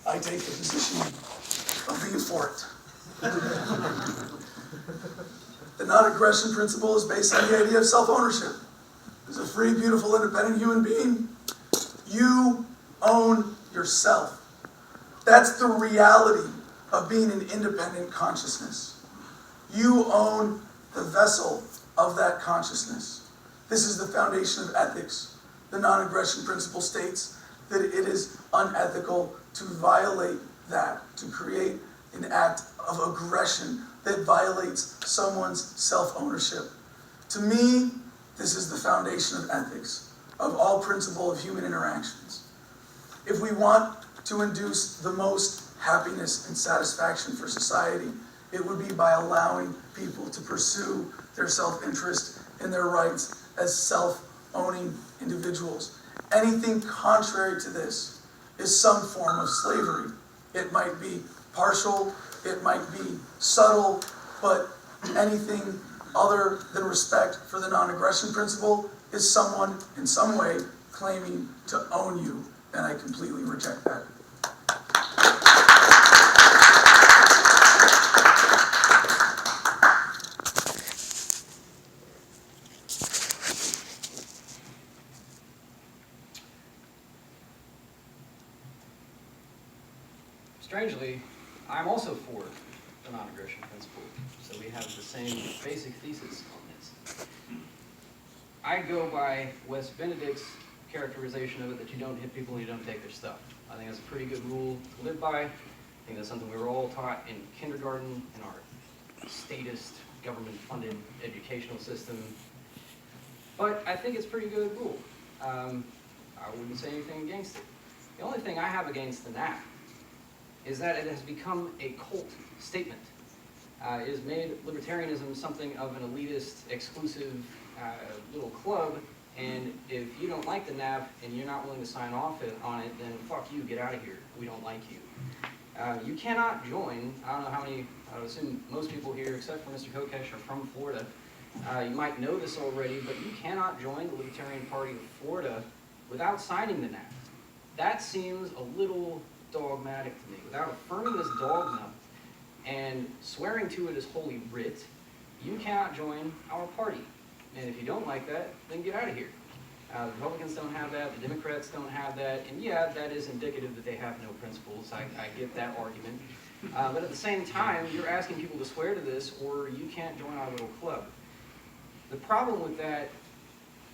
I take the position of being for it. The non-aggression principle is based on the idea of self-ownership. As a free, beautiful, independent human being, you own yourself. That's the reality of being an independent consciousness. You own the vessel of that consciousness. This is the foundation of ethics. The non-aggression principle states that it is unethical to violate that, to create an act of aggression that violates someone's self-ownership. To me, this is the foundation of ethics, of all principle of human interactions. If we want to induce the most happiness and satisfaction for society, it would be by allowing people to pursue their self-interest and their rights as self-owning individuals. Anything contrary to this is some form of slavery. It might be partial, it might be subtle, but anything other than respect for the non-aggression principle is someone in some way claiming to own you, and I completely reject that. Strangely, I'm also for the non-aggression principle, so we have the same basic thesis on this. I go by Wes Benedict's characterization of it that you don't hit people and you don't take their stuff. I think that's a pretty good rule to live by. I think that's something we were all taught in kindergarten, in our statist, government-funded educational system. But I think it's a pretty good rule. I wouldn't say anything against it. The only thing I have against the NAP is that it has become a cult statement. It has made libertarianism something of an elitist, exclusive little club, and if you don't like the NAP and you're not willing to sign off on it, then fuck you, get out of here. We don't like you. You cannot join, I don't know how many, I would assume most people here, except for Mr. Kokesh, are from Florida. You might know this already, but you cannot join the Libertarian Party of Florida without signing the NAP. That seems a little dogmatic to me. Without affirming this dogma and swearing to it as holy writ, you cannot join our party. And if you don't like that, then get out of here. The Republicans don't have that, the Democrats don't have that, and yeah, that is indicative that they have no principles. I get that argument. But at the same time, you're asking people to swear to this, or you can't join our little club. The problem with that,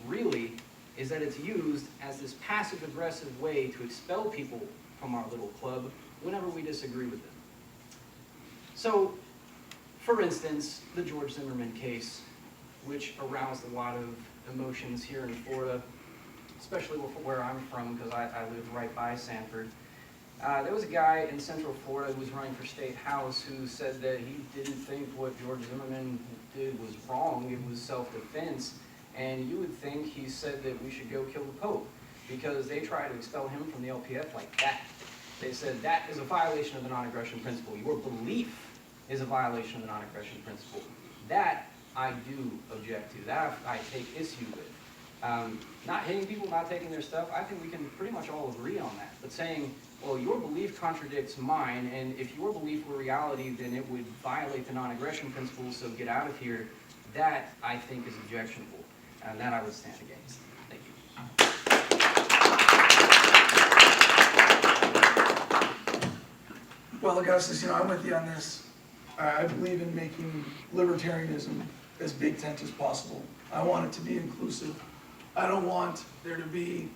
really, is that it's used as this passive-aggressive way to expel people from our little club whenever we disagree with them. So, for instance, the George Zimmerman case, which aroused a lot of emotions here in Florida, especially where I'm from, because I live right by Sanford. There was a guy in Central Florida who was running for state house who said that he didn't think what George Zimmerman did was wrong, it was self-defense, and you would think he said that we should go kill the Pope, because they tried to expel him from the LPF like that. They said that is a violation of the non-aggression principle. Your belief is a violation of the non-aggression principle. That I do object to. That I take issue with. Not hitting people, not taking their stuff, I think we can pretty much all agree on that. But saying, well, your belief contradicts mine, and if your belief were reality, then it would violate the non-aggression principle, so get out of here, that I think is objectionable. And that I would stand against. Thank you. Well, Augustus, I'm with you on this. I believe in making libertarianism as big tent as possible. I want it to be inclusive. I don't want there to be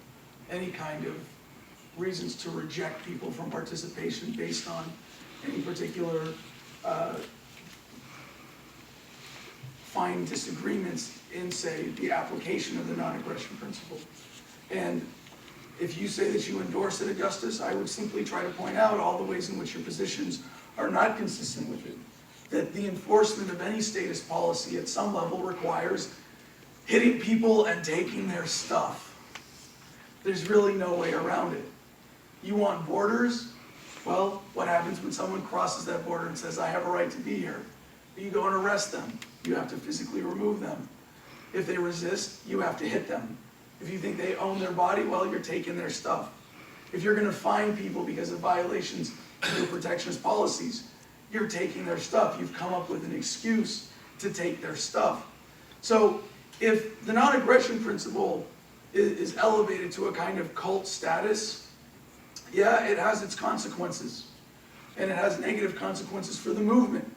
any kind of reasons to reject people from participation based on any particular fine disagreements in, say, the application of the non-aggression principle. And if you say that you endorse it, Augustus, I would simply try to point out all the ways in which your positions are not consistent with it. That the enforcement of any statist policy at some level requires hitting people and taking their stuff. There's really no way around it. You want borders? Well, what happens when someone crosses that border and says, I have a right to be here? You go and arrest them. You have to physically remove them. If they resist, you have to hit them. If you think they own their body, well, you're taking their stuff. If you're gonna fine people because of violations of your protectionist policies, you're taking their stuff. You've come up with an excuse to take their stuff. So if the non-aggression principle is elevated to a kind of cult status, yeah, it has its consequences. And it has negative consequences for the movement,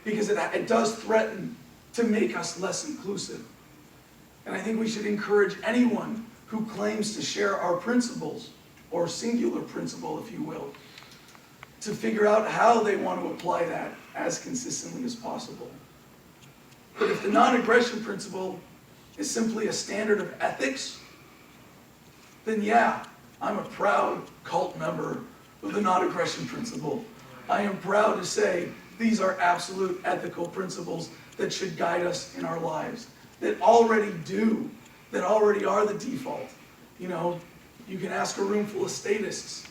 because it does threaten to make us less inclusive. And I think we should encourage anyone who claims to share our principles, or singular principle, if you will, to figure out how they want to apply that as consistently as possible. But if the non-aggression principle is simply a standard of ethics, then yeah, I'm a proud cult member of the non-aggression principle. I am proud to say these are absolute ethical principles that should guide us in our lives, that already do, that already are the default. You know, you can ask a room full of statists.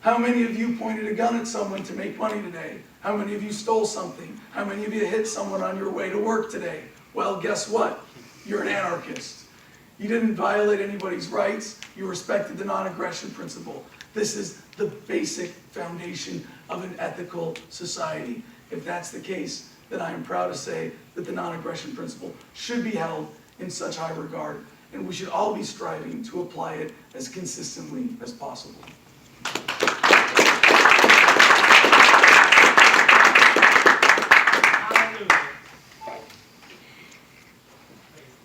How many of you pointed a gun at someone to make money today? How many of you stole something? How many of you hit someone on your way to work today? Well, guess what? You're an anarchist. You didn't violate anybody's rights. You respected the non-aggression principle. This is the basic foundation of an ethical society. If that's the case, then I am proud to say that the non-aggression principle should be held in such high regard, and we should all be striving to apply it as consistently as possible.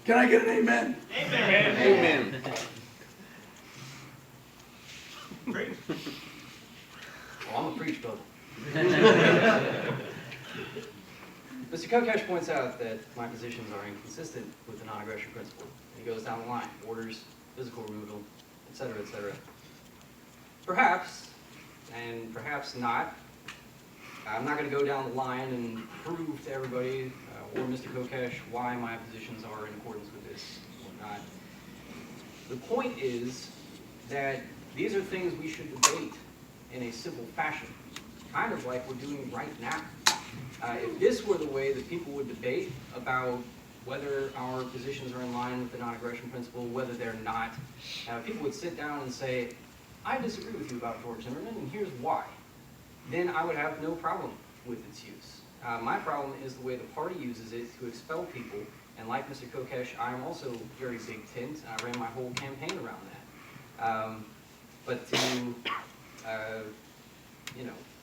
Can I get an amen? Amen. Amen. Great. Well, I'm a preach brother. Mr. Kokesh points out that my positions are inconsistent with the non-aggression principle. He goes down the line: orders, physical removal, etc., etc. Perhaps, and perhaps not. I'm not going to go down the line and prove to everybody or Mr. Kokesh why my positions are in accordance with this or not. The point is that these are things we should debate in a civil fashion, kind of like we're doing right now. If this were the way that people would debate about whether our positions are in line with the non-aggression principle, whether they're not, people would sit down and say, I disagree with you about George Zimmerman, and here's why. Then I would have no problem with its use. My problem is the way the party uses it to expel people, and like Mr. Kokesh, I'm also very big tent. I ran my whole campaign around that. But to,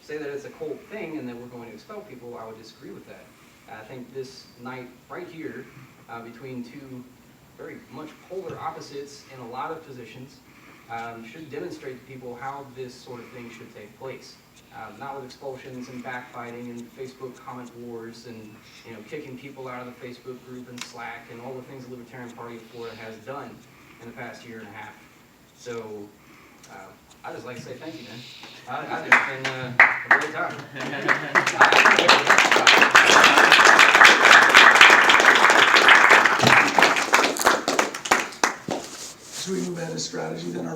say that it's a cold thing and that we're going to expel people, I would disagree with that. I think this night right here, between two very much polar opposites in a lot of positions, should demonstrate to people how this sort of thing should take place. Not with expulsions and backbiting and Facebook comment wars and kicking people out of the Facebook group and Slack and all the things the Libertarian Party of Florida has done in the past year and a half. So I just like to say thank you, man. I think it's been a great time. Should we move ahead of strategy then?